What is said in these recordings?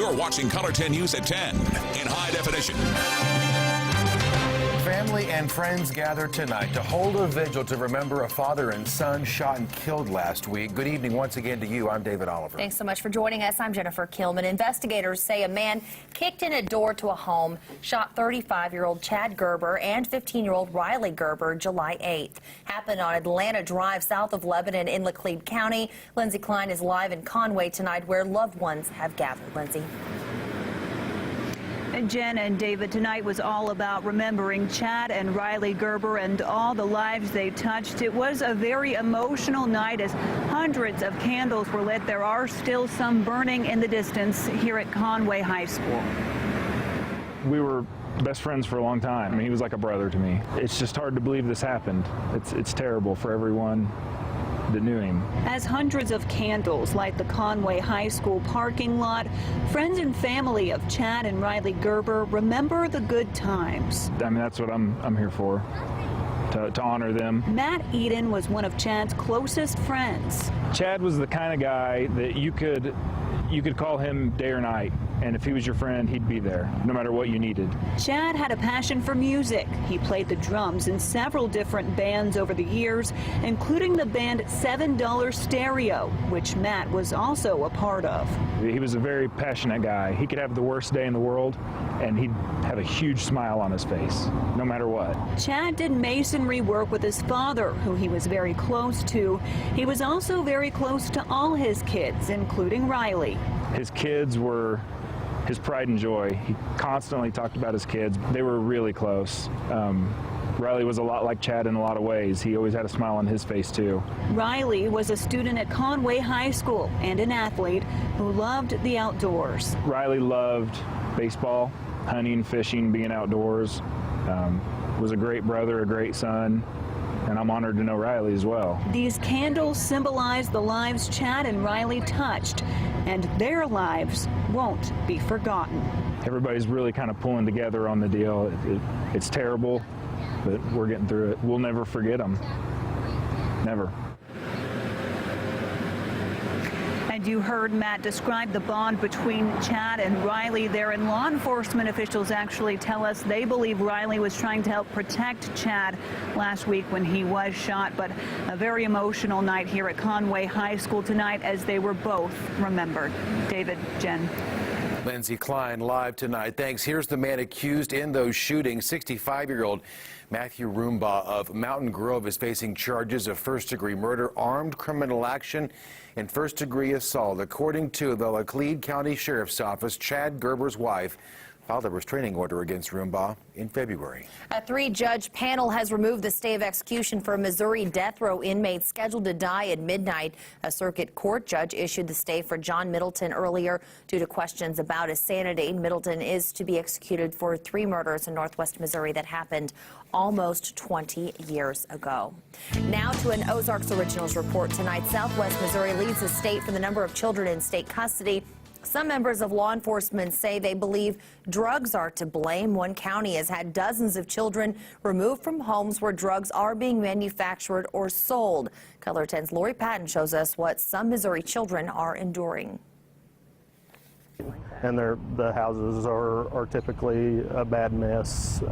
You're watching Color 10 News at 10 in high definition. Family and friends gather tonight to hold a vigil to remember a father and son shot and killed last week. Good evening once again to you. I'm David Oliver. Thanks so much for joining us. I'm Jennifer Kilman. Investigators say a man kicked in a door to a home, shot 35-year-old Chad Gerber and 15-year-old Riley Gerber July 8th. Happened on Atlanta Drive south of Lebanon in Laclede County. Lindsey Klein is live in Conway tonight where loved ones have gathered. Lindsey. Jen and David, tonight was all about remembering Chad and Riley Gerber and all the lives they touched. It was a very emotional night as hundreds of candles were lit. There are still some burning in the distance here at Conway High School. We were best friends for a long time. I mean, he was like a brother to me. It's just hard to believe this happened. It's terrible for everyone that knew him. As hundreds of candles light the Conway High School parking lot, friends and family of Chad and Riley Gerber remember the good times. I mean, that's what I'm here for, to honor them. Matt Eden was one of Chad's closest friends. Chad was the kind of guy that you could call him day or night, and if he was your friend, he'd be there, no matter what you needed. Chad had a passion for music. He played the drums in several different bands over the years, including the band $7 Stereo, which Matt was also a part of. He was a very passionate guy. He could have the worst day in the world, and he'd have a huge smile on his face, no matter what. Chad did masonry work with his father, who he was very close to. He was also very close to all his kids, including Riley. His kids were his pride and joy. He constantly talked about his kids. They were really close. Riley was a lot like Chad in a lot of ways. He always had a smile on his face, too. Riley was a student at Conway High School and an athlete who loved the outdoors. Riley loved baseball, hunting, fishing, being outdoors. Was a great brother, a great son, and I'm honored to know Riley as well. These candles symbolize the lives Chad and Riley touched, and their lives won't be forgotten. Everybody's really kind of pulling together on the deal. It's terrible, but we're getting through it. We'll never forget them. Never. And you heard Matt describe the bond between Chad and Riley there, and law enforcement officials actually tell us they believe Riley was trying to help protect Chad last week when he was shot. But a very emotional night here at Conway High School tonight as they were both remembered. David, Jen. Lindsey Klein live tonight. Thanks. Here's the man accused in those shootings. 65-year-old Matthew Roomba of Mountain Grove is facing charges of first-degree murder, armed criminal action, and first-degree assault. According to the Laclede County Sheriff's Office, Chad Gerber's wife filed a restraining order against Roomba in February. A three-judge panel has removed the stay of execution for a Missouri death row inmate scheduled to die at midnight. A circuit court judge issued the stay for John Middleton earlier due to questions about his sanity. Middleton is to be executed for 3 murders in northwest Missouri that happened almost 20 years ago. Now to an Ozarks Originals report tonight. Southwest Missouri leads the state for the number of children in state custody. Some members of law enforcement say they believe drugs are to blame. One county has had dozens of children removed from homes where drugs are being manufactured or sold. Color 10's Lori Patton shows us what some Missouri children are enduring. And the houses are typically a bad mess.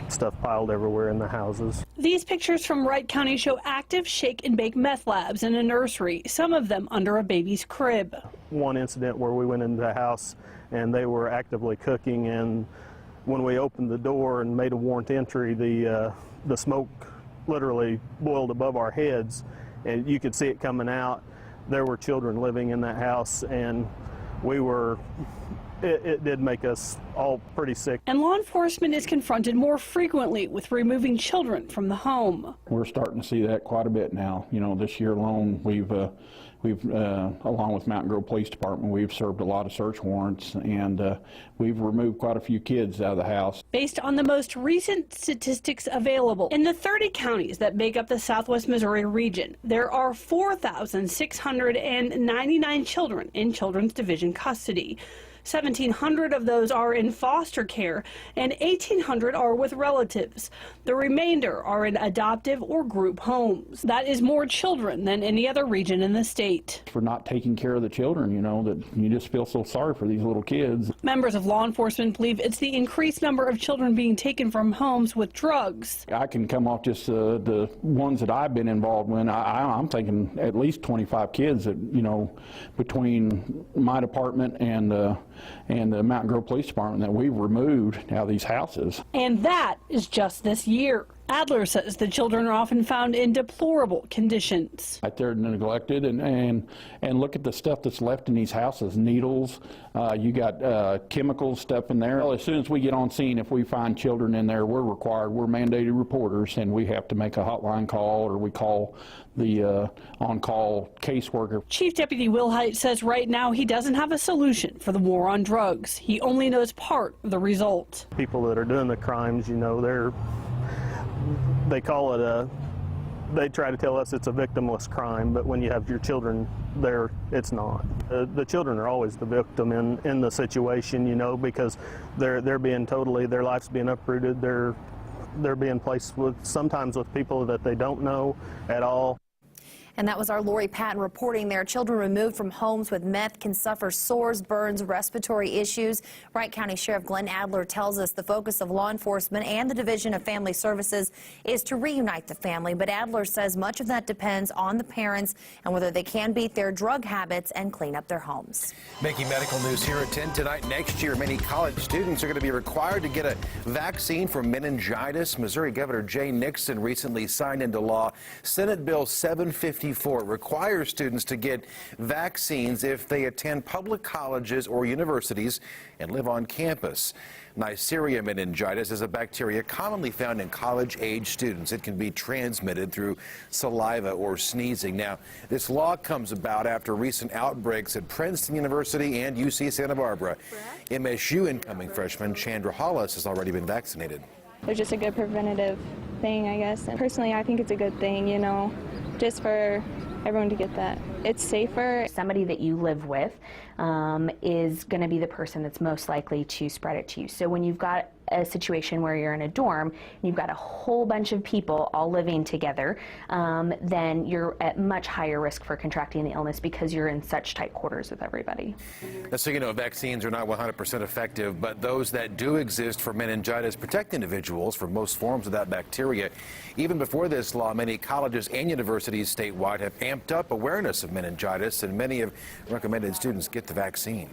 Stuff piled everywhere in the houses. These pictures from Wright County show active shake and bake meth labs in a nursery, some of them under a baby's crib. One incident where we went into the house and they were actively cooking, and when we opened the door and made a warrant entry, the smoke literally boiled above our heads and you could see it coming out. There were children living in that house, and it did make us all pretty sick. And law enforcement is confronted more frequently with removing children from the home. We're starting to see that quite a bit now. You know, this year alone, we've along with Mountain Grove Police Department, we've served a lot of search warrants, and we've removed quite a few kids out of the house. Based on the most recent statistics available, in the 30 counties that make up the Southwest Missouri region, there are 4,699 children in Children's Division custody. 1,700 of those are in foster care, and 1,800 are with relatives. The remainder are in adoptive or group homes. That is more children than any other region in the state. For not taking care of the children, you know, that you just feel so sorry for these little kids. Members of law enforcement believe it's the increased number of children being taken from homes with drugs. I can come off just the ones that I've been involved in. I'm thinking at least 25 kids that, you know, between my department and the Mountain Grove Police Department that we've removed out of these houses. And that is just this year. Adler says the children are often found in deplorable conditions. Right there, neglected, and look at the stuff that's left in these houses. Needles, you got chemical stuff in there. Well, as soon as we get on scene, if we find children in there, we're mandated reporters, and we have to make a hotline call, or we call the on-call caseworker. Chief Deputy Will Hite says right now he doesn't have a solution for the war on drugs. He only knows part of the result. People that are doing the crimes, you know, they call it they try to tell us it's a victimless crime, but when you have your children there, it's not. The children are always the victim in the situation, you know, because they're being their life's being uprooted. They're being placed sometimes with people that they don't know at all. And that was our Lori Patton reporting there. Children removed from homes with meth can suffer sores, burns, respiratory issues. Wright County Sheriff Glenn Adler tells us the focus of law enforcement and the Division of Family Services is to reunite the family. But Adler says much of that depends on the parents and whether they can beat their drug habits and clean up their homes. Making medical news here at 10 tonight. Next year, many college students are going to be required to get a vaccine for meningitis. Missouri Governor Jay Nixon recently signed into law Senate Bill 754. Requires students to get vaccines if they attend public colleges or universities and live on campus. Neisseria meningitis is a bacteria commonly found in college-age students. It can be transmitted through saliva or sneezing. Now, this law comes about after recent outbreaks at Princeton University and UC Santa Barbara. MSU incoming freshman Chandra Hollis has already been vaccinated. It's just a good preventative thing, I guess. And personally, I think it's a good thing, you know, just for everyone to get that. It's safer. Somebody that you live with is going to be the person that's most likely to spread it to you. So when you've got a situation where you're in a dorm, you've got a whole bunch of people all living together, then you're at much higher risk for contracting the illness because you're in such tight quarters with everybody. So you know, vaccines are not 100% effective, but those that do exist for meningitis protect individuals from most forms of that bacteria. Even before this law, many colleges and universities statewide have amped up awareness of meningitis, and many have recommended students get the vaccine.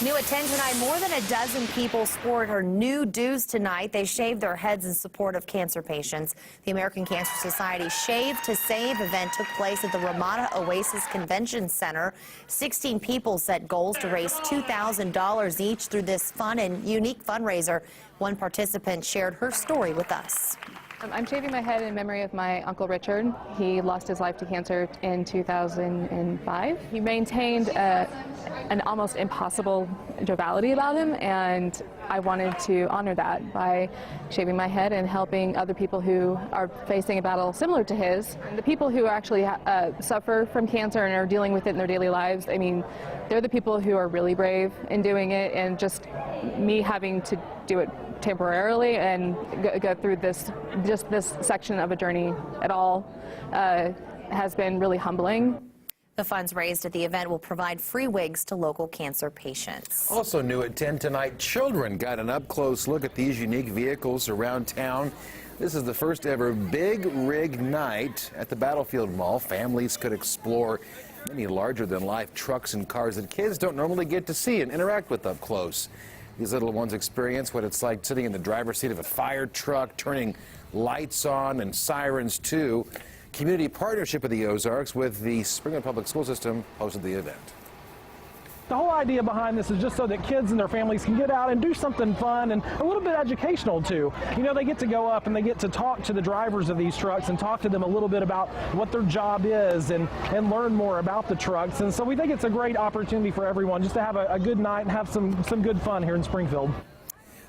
New at 10 tonight, more than a dozen people sport her new dues tonight. They shaved their heads in support of cancer patients. The American Cancer Society Shave to Save event took place at the Ramada Oasis Convention Center. 16 people set goals to raise $2,000 each through this fun and unique fundraiser. One participant shared her story with us. I'm shaving my head in memory of my Uncle Richard. He lost his life to cancer in 2005. He maintained an almost impossible joviality about him, and I wanted to honor that by shaving my head and helping other people who are facing a battle similar to his. And the people who actually suffer from cancer and are dealing with it in their daily lives, I mean, they're the people who are really brave in doing it, and just me having to do it temporarily and go through this section of a journey at all has been really humbling. The funds raised at the event will provide free wigs to local cancer patients. Also new at 10 tonight, children got an up-close look at these unique vehicles around town. This is the first ever Big Rig Night at the Battlefield Mall. Families could explore many larger-than-life trucks and cars that kids don't normally get to see and interact with up close. These little ones experience what it's like sitting in the driver's seat of a fire truck, turning lights on and sirens too. Community partnership with the Ozarks with the Springfield Public School System hosted the event. The whole idea behind this is just so that kids and their families can get out and do something fun and a little bit educational too. You know, they get to go up and they get to talk to the drivers of these trucks and talk to them a little bit about what their job is and learn more about the trucks. And so we think it's a great opportunity for everyone just to have a good night and have some good fun here in Springfield.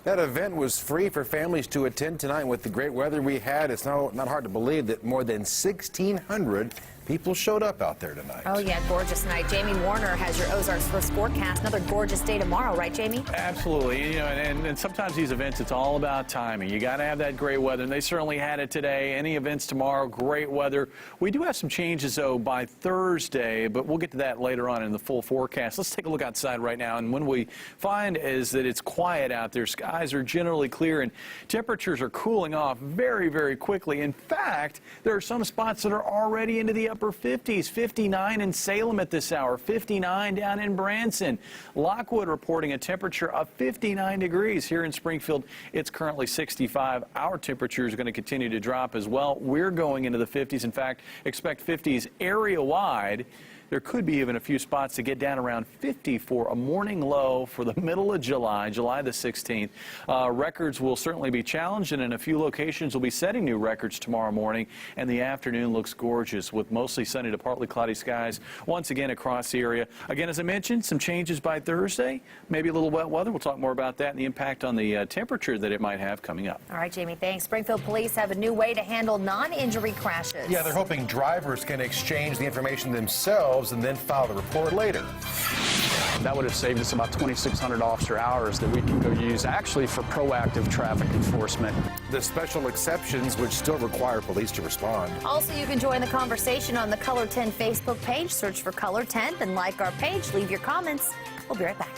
That event was free for families to attend tonight. With the great weather we had, it's not hard to believe that more than 1,600 people showed up out there tonight. Oh, yeah, gorgeous night. Jamie Warner has your Ozarks first forecast. Another gorgeous day tomorrow, right, Jamie? Absolutely. You know, and sometimes these events, it's all about timing. You got to have that great weather, and they certainly had it today. Any events tomorrow, great weather. We do have some changes, though, by Thursday, but we'll get to that later on in the full forecast. Let's take a look outside right now, and when we find is that it's quiet out there, skies are generally clear, and temperatures are cooling off very, very quickly. In fact, there are some spots that are already into the upper 50s, 59 in Salem at this hour, 59 down in Branson. Lockwood reporting a temperature of 59 degrees. Here in Springfield, it's currently 65. Our temperature is going to continue to drop as well. We're going into the 50s. In fact, expect 50s area-wide. There could be even a few spots to get down around 50 for a morning low for the middle of July, July the 16th. Records will certainly be challenged, and in a few locations will be setting new records tomorrow morning. And the afternoon looks gorgeous with mostly sunny to partly cloudy skies once again across the area. Again, as I mentioned, some changes by Thursday, maybe a little wet weather. We'll talk more about that and the impact on the temperature that it might have coming up. All right, Jamie, thanks. Springfield police have a new way to handle non-injury crashes. Yeah, they're hoping drivers can exchange the information themselves and then file the report later. That would have saved us about 2,600 officer hours that we can go use actually for proactive traffic enforcement. The special exceptions which still require police to respond. Also, you can join the conversation on the Color 10 Facebook page. Search for Color 10 and like our page. Leave your comments. We'll be right back.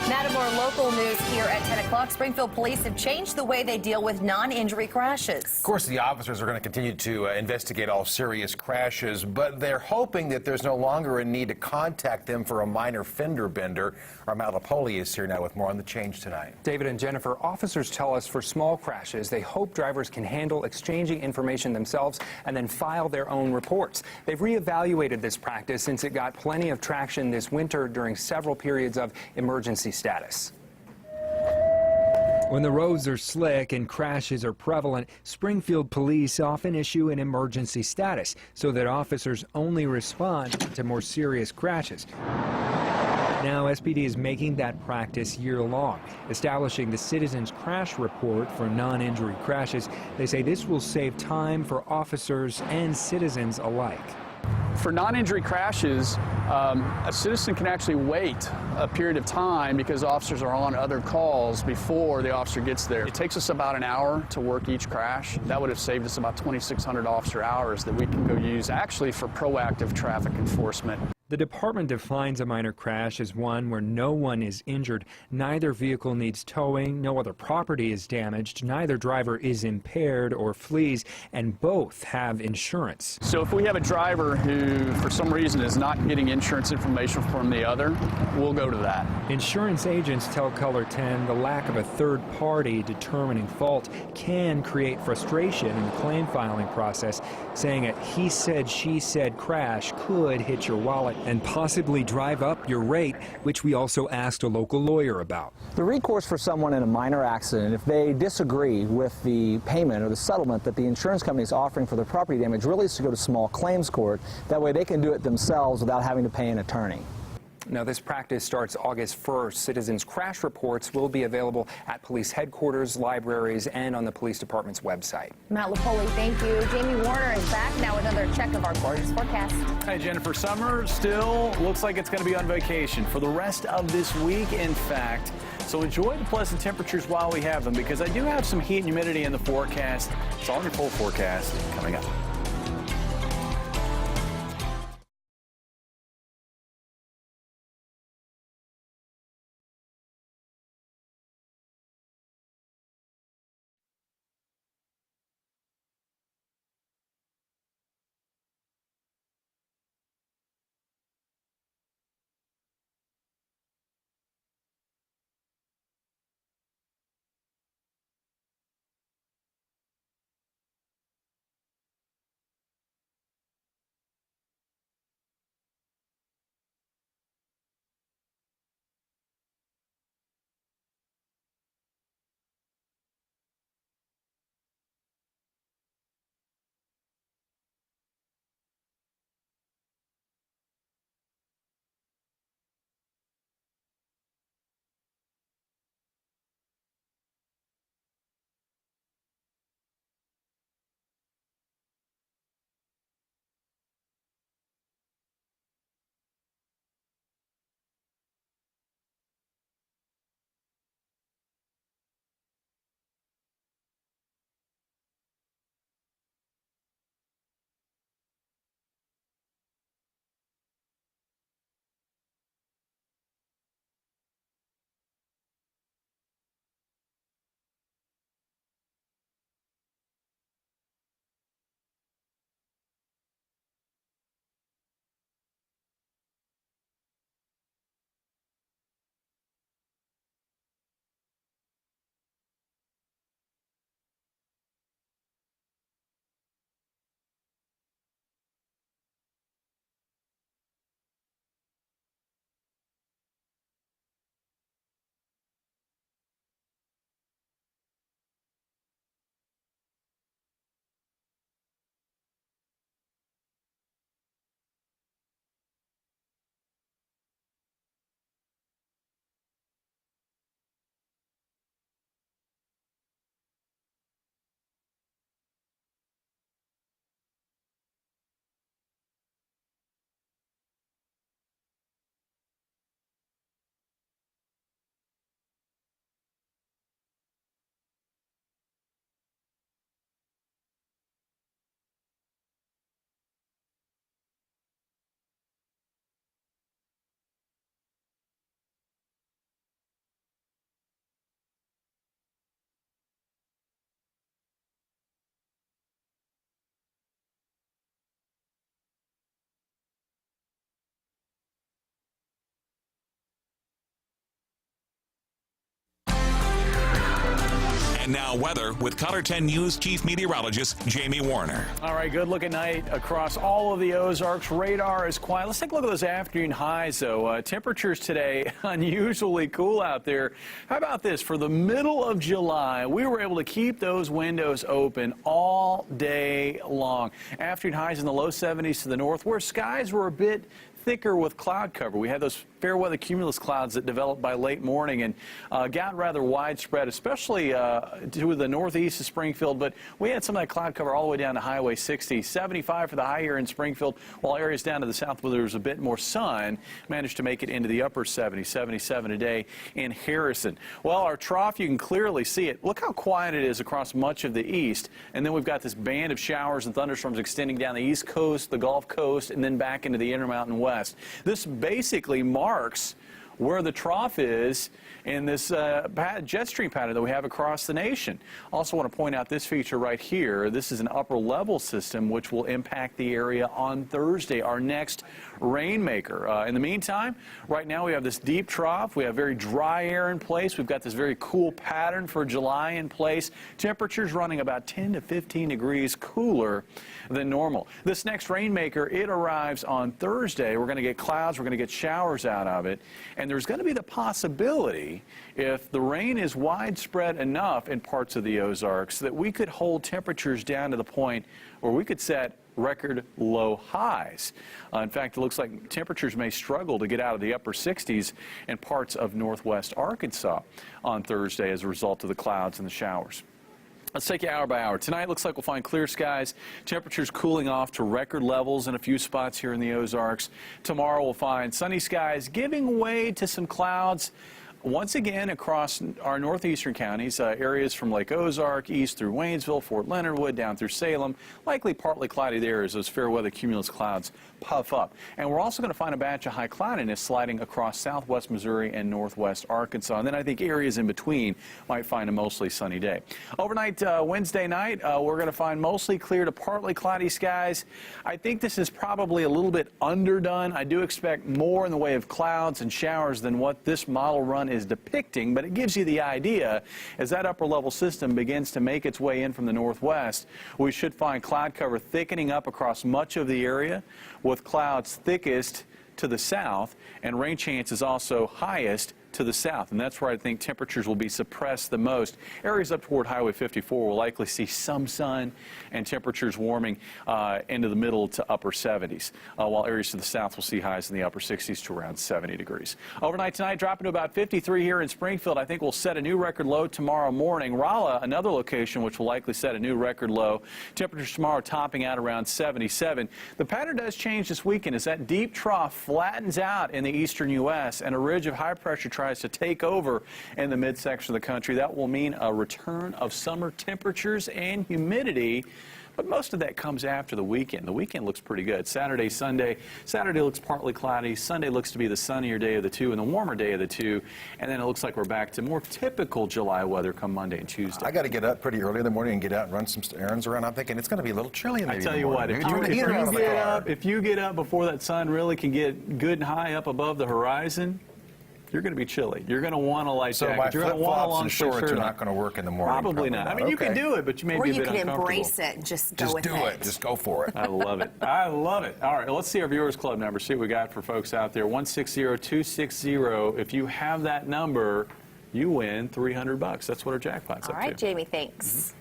Now to more local news here at 10 o'clock. Springfield police have changed the way they deal with non-injury crashes. Of course, the officers are going to continue to investigate all serious crashes, but they're hoping that there's no longer a need to contact them for a minor fender bender. Our Matt Lapoli is here now with more on the change tonight. David and Jennifer, officers tell us for small crashes, they hope drivers can handle exchanging information themselves and then file their own reports. They've reevaluated this practice since it got plenty of traction this winter during several periods of emergency status. When the roads are slick and crashes are prevalent, Springfield police often issue an emergency status so that officers only respond to more serious crashes. Now, SPD is making that practice year-long, establishing the Citizens Crash Report for non-injury crashes. They say this will save time for officers and citizens alike. For non-injury crashes, a citizen can actually wait a period of time because officers are on other calls before the officer gets there. It takes us about an hour to work each crash. That would have saved us about 2,600 officer hours that we can go use actually for proactive traffic enforcement. The department defines a minor crash as one where no one is injured, neither vehicle needs towing, no other property is damaged, neither driver is impaired or flees, and both have insurance. So if we have a driver who, for some reason, is not getting insurance information from the other, we'll go to that. Insurance agents tell Color 10 the lack of a third party determining fault can create frustration in the claim filing process, saying a he said, she said crash could hit your wallet and possibly drive up your rate, which we also asked a local lawyer about. The recourse for someone in a minor accident, if they disagree with the payment or the settlement that the insurance company is offering for their property damage, really is to go to small claims court. That way they can do it themselves without having to pay an attorney. Now, this practice starts August 1st. Citizens' crash reports will be available at police headquarters, libraries, and on the police department's website. Matt Lipoli, thank you. Jamie Warner is back now with another check of our gorgeous forecast. Hi, Jennifer. Summer still looks like it's going to be on vacation for the rest of this week, in fact. So enjoy the pleasant temperatures while we have them, because I do have some heat and humidity in the forecast. It's all in your full forecast coming up. And now weather with Color 10 News Chief Meteorologist Jamie Warner. All right, good looking night across all of the Ozarks. Radar is quiet. Let's take a look at those afternoon highs, though. Temperatures today unusually cool out there. How about this? For the middle of July, we were able to keep those windows open all day long. Afternoon highs in the low 70s to the north, where skies were a bit thicker with cloud cover. We had those fair weather cumulus clouds that developed by late morning and got rather widespread, especially to the northeast of Springfield. But we had some of that cloud cover all the way down to Highway 60. 75 for the high here in Springfield, while areas down to the south where there was a bit more sun managed to make it into the upper 70s, 77 today in Harrison. Well, our trough, you can clearly see it. Look how quiet it is across much of the east. And then we've got this band of showers and thunderstorms extending down the east coast, the Gulf Coast, and then back into the Intermountain West. This basically marks where the trough is in this jet stream pattern that we have across the nation. Also want to point out this feature right here. This is an upper level system which will impact the area on Thursday, our next rainmaker. In the meantime, right now we have this deep trough. We have very dry air in place. We've got this very cool pattern for July in place. Temperatures running about 10 to 15 degrees cooler than normal. This next rainmaker, it arrives on Thursday. We're going to get clouds. We're going to get showers out of it. And there's going to be the possibility, if the rain is widespread enough in parts of the Ozarks, that we could hold temperatures down to the point where we could set record low highs. In fact, it looks like temperatures may struggle to get out of the upper 60s in parts of northwest Arkansas on Thursday as a result of the clouds and the showers. Let's take you hour by hour. Tonight looks like we'll find clear skies, temperatures cooling off to record levels in a few spots here in the Ozarks. Tomorrow we'll find sunny skies giving way to some clouds once again across our northeastern counties, areas from Lake Ozark east through Waynesville, Fort Leonard Wood, down through Salem. Likely partly cloudy there as those fair weather cumulus clouds puff up. And we're also going to find a batch of high cloudiness sliding across southwest Missouri and northwest Arkansas. And then I think areas in between might find a mostly sunny day. Overnight, Wednesday night, we're going to find mostly clear to partly cloudy skies. I think this is probably a little bit underdone. I do expect more in the way of clouds and showers than what this model run is depicting, but it gives you the idea as that upper level system begins to make its way in from the northwest. We should find cloud cover thickening up across much of the area, with clouds thickest to the south and rain chances also highest to the south, and that's where I think temperatures will be suppressed the most. Areas up toward Highway 54 will likely see some sun and temperatures warming into the middle to upper 70s, while areas to the south will see highs in the upper 60s to around 70 degrees. Overnight tonight, dropping to about 53 here in Springfield. I think we'll set a new record low tomorrow morning. Rolla, another location which will likely set a new record low. Temperatures tomorrow topping out around 77. The pattern does change this weekend as that deep trough flattens out in the eastern U.S. and a ridge of high pressure tries to take over in the midsection of the country. That will mean a return of summer temperatures and humidity, but most of that comes after the weekend. The weekend looks pretty good. Saturday, Sunday. Saturday looks partly cloudy. Sunday looks to be the sunnier day of the two and the warmer day of the two. And then it looks like we're back to more typical July weather come Monday and Tuesday. I got to get up pretty early in the morning and get out and run some errands around. I'm thinking it's going to be a little chilly in the I tell you what, if you get up before that sun really can get good and high up above the horizon, you're going to be chilly. You're going to want a light jacket. So my you're going to want a flip-flops long and shorts shirt are not going to work in the morning. Probably not. I mean, you can do it, but you may be a bit uncomfortable. Or you can embrace it and just go with it. Just do it. Just go for it. I love it. I love it. All right, let's see our Viewers Club number. See what we got for folks out there. 160-260. If you have that number, you win $300. That's what our jackpot's up to. All right, Jamie, thanks.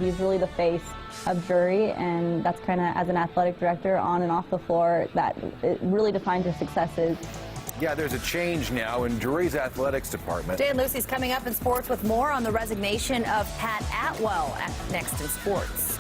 He's really the face of Drury, and that's kind of, as an athletic director on and off the floor, that it really defines your successes. Yeah, there's a change now in Drury's athletics department. Dan Lucy's coming up in sports with more on the resignation of Pat Atwell next in sports.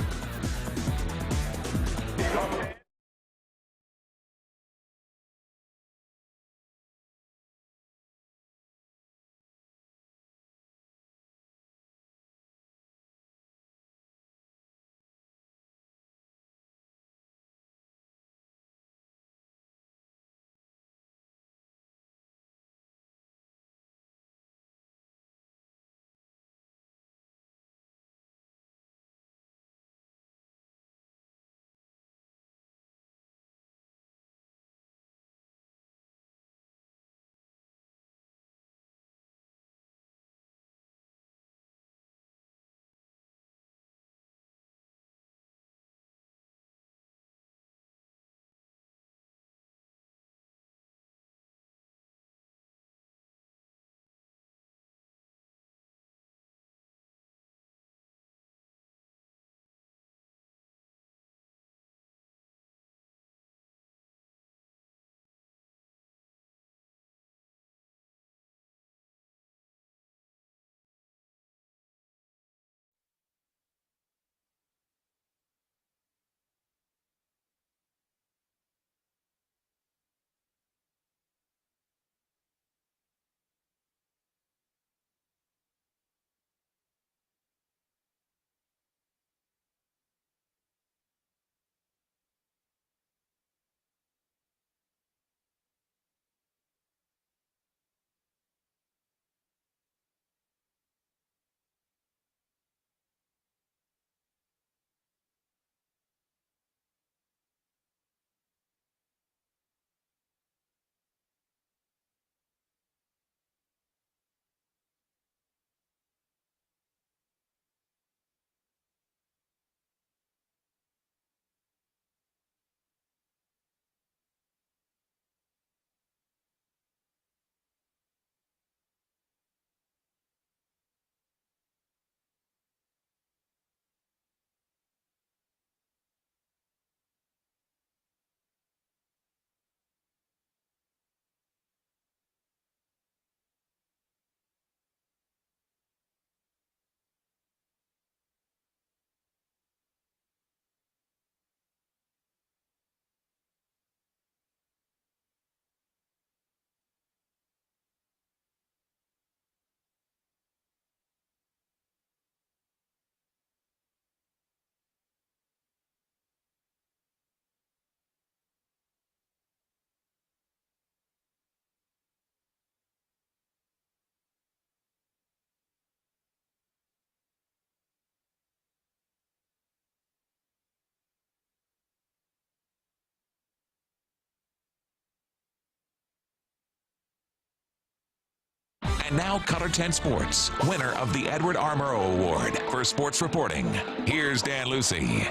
And now Color 10 Sports, winner of the Edward R. Murrow Award for sports reporting. Here's Dan Lucy.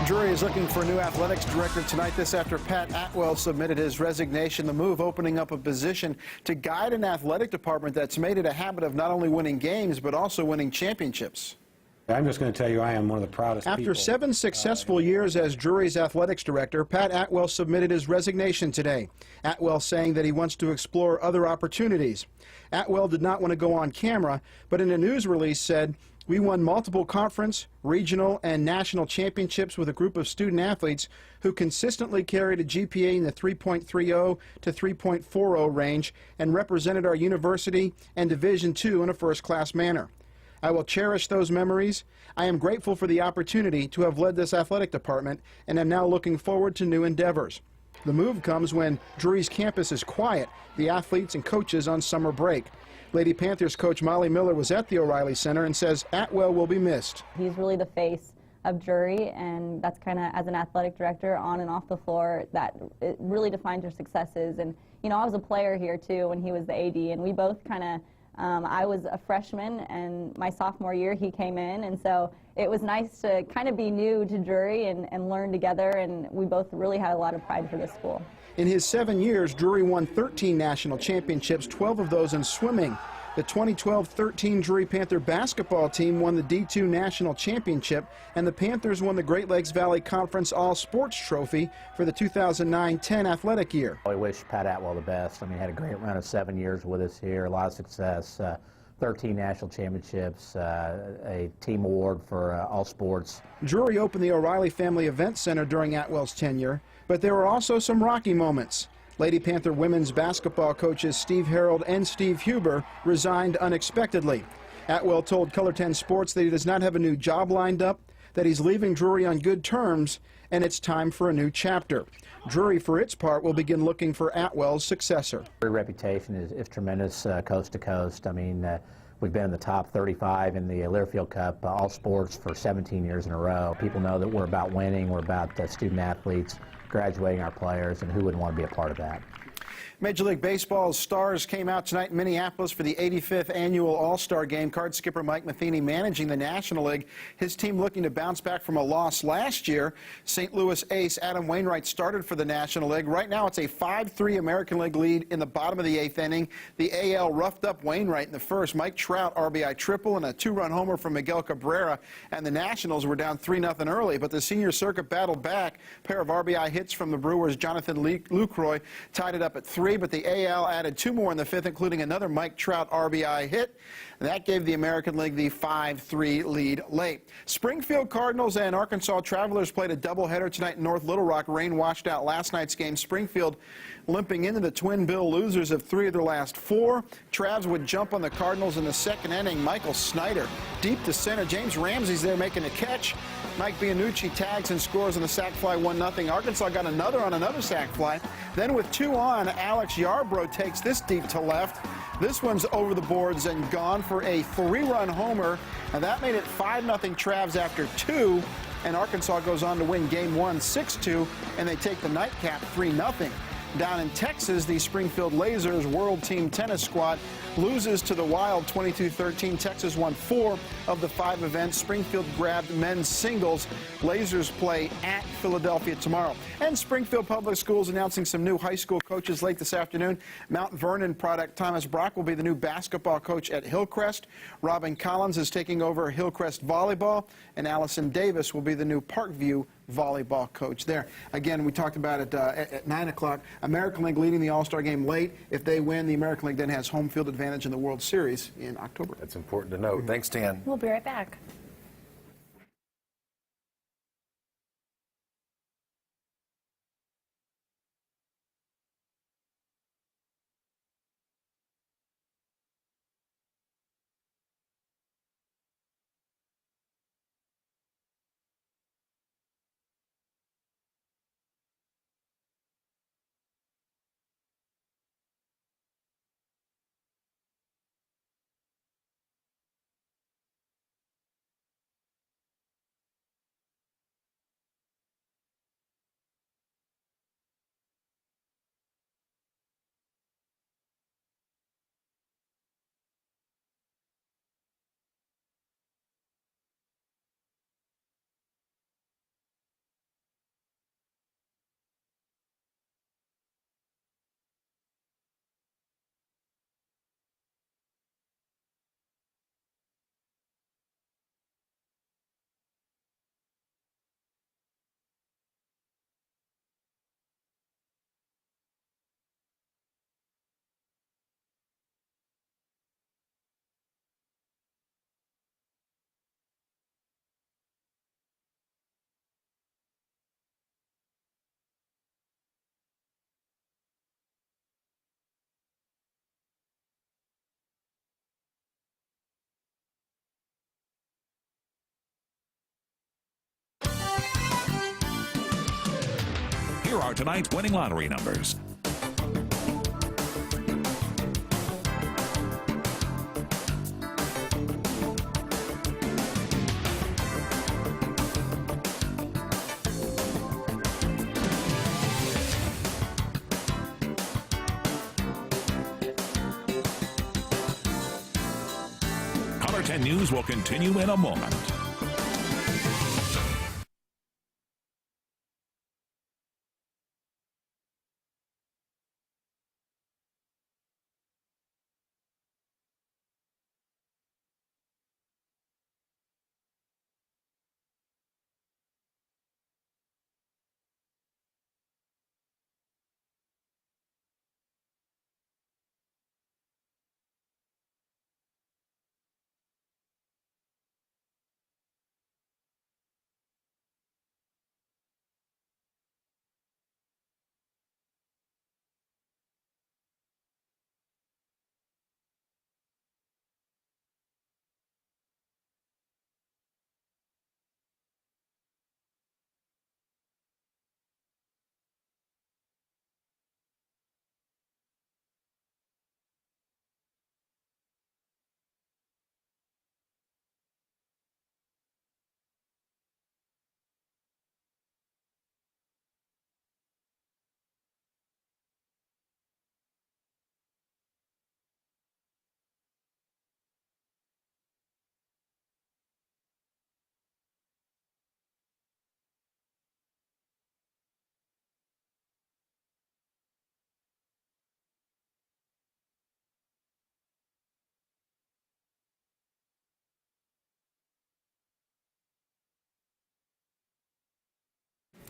Drury is looking for a new athletics director tonight. This after Pat Atwell submitted his resignation. The move opening up a position to guide an athletic department that's made it a habit of not only winning games, but also winning championships. I'm just going to tell you I am one of the proudest After people. 7 successful years as Drury's athletics director, Pat Atwell submitted his resignation today. Atwell saying that he wants to explore other opportunities. Atwell did not want to go on camera, but in a news release said, "We won multiple conference, regional, and national championships with a group of student athletes who consistently carried a GPA in the 3.30 to 3.40 range and represented our university and Division II in a first-class manner. I will cherish those memories. I am grateful for the opportunity to have led this athletic department and am now looking forward to new endeavors." The move comes when Drury's campus is quiet, the athletes and coaches on summer break. Lady Panthers coach Molly Miller was at the O'Reilly Center and says Atwell will be missed. He's really the face of Drury, and that's kind of, as an athletic director on and off the floor, that it really defines your successes. And, you know, I was a player here too when he was the AD, and we both kind of, I was a freshman, and my sophomore year he came in, and so it was nice to kind of be new to Drury and learn together, and we both really had a lot of pride for this school. In his 7 years, Drury won 13 national championships, 12 of those in swimming. The 2012-13 Drury Panther basketball team won the D2 National Championship, and the Panthers won the Great Lakes Valley Conference All-Sports Trophy for the 2009-10 athletic year. I wish Pat Atwell the best. I mean, he had a great run of 7 years with us here, a lot of success, 13 national championships, a team award for all sports. Drury opened the O'Reilly Family Event Center during Atwell's tenure, but there were also some rocky moments. Lady Panther women's basketball coaches Steve Harold and Steve Huber resigned unexpectedly. Atwell told Color 10 Sports that he does not have a new job lined up, that he's leaving Drury on good terms, and it's time for a new chapter. Drury, for its part, will begin looking for Atwell's successor. Our reputation is tremendous coast to coast. I mean, we've been in the top 35 in the Learfield Cup, all sports, for 17 years in a row. People know that we're about winning, we're about student athletes, graduating our players, and who wouldn't want to be a part of that? Major League Baseball's stars came out tonight in Minneapolis for the 85th annual All-Star Game. Card skipper Mike Matheny managing the National League. His team looking to bounce back from a loss last year. St. Louis ace Adam Wainwright started for the National League. Right now it's a 5-3 American League lead in the bottom of the 8th inning. The AL roughed up Wainwright in the first. Mike Trout RBI triple and a 2-run homer from Miguel Cabrera. And the Nationals were down 3-0 early, but the senior circuit battled back. A pair of RBI hits from the Brewers. Jonathan Lucroy tied it up at 3. But the AL added 2 more in the 5th, including another Mike Trout RBI hit. That gave the American League the 5-3 lead late. Springfield Cardinals and Arkansas Travelers played a doubleheader tonight in North Little Rock. Rain washed out last night's game. Springfield limping into the twin bill losers of 3 of their last 4. Travs would jump on the Cardinals in the 2nd inning. Michael Snyder deep to center. James Ramsey's there making a catch. Mike Bianucci tags and scores on the sac fly, 1-0. Arkansas got another on another sac fly. Then with 2 on, Alex Yarbrough takes this deep to left. This one's over the boards and gone for a 3-run homer, and that made it 5-0 Travs after 2. And Arkansas goes on to win Game 1 6-2, and they take the nightcap 3-0. Down in Texas, the Springfield Lasers World Team Tennis Squad loses to the Wild 22-13. Texas won 4 of the 5 events. Springfield grabbed men's singles. Lasers play at Philadelphia tomorrow. And Springfield Public Schools announcing some new high school coaches late this afternoon. Mount Vernon product Thomas Brock will be the new basketball coach at Hillcrest. Robin Collins is taking over Hillcrest volleyball, and Allison Davis will be the new Parkview volleyball coach there. Again, we talked about it at 9 o'clock. American League leading the All-Star game late. If they win, the American League then has home field advantage in the World Series in October. That's important to note. Thanks, Dan. We'll be right back. Here are tonight's winning lottery numbers. Color 10 News will continue in a moment.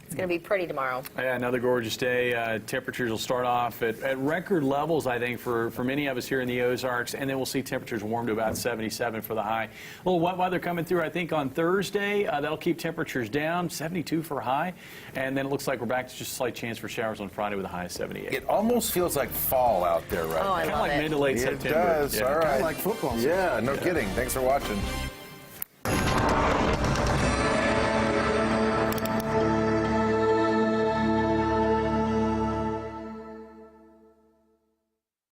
It's going to be pretty tomorrow. Yeah, another gorgeous day. Temperatures will start off at record levels, I think, for many of us here in the Ozarks, and then we'll see temperatures warm to about 77 for the high. A little wet weather coming through, I think, on Thursday. That'll keep temperatures down, 72 for high, and then it looks like we're back to just a slight chance for showers on Friday with a high of 78. It almost feels like fall out there right now. I love Kind of like it. mid to late It September. does. Yeah. All right. Kind of like football. Yeah, no kidding. Thanks for watching.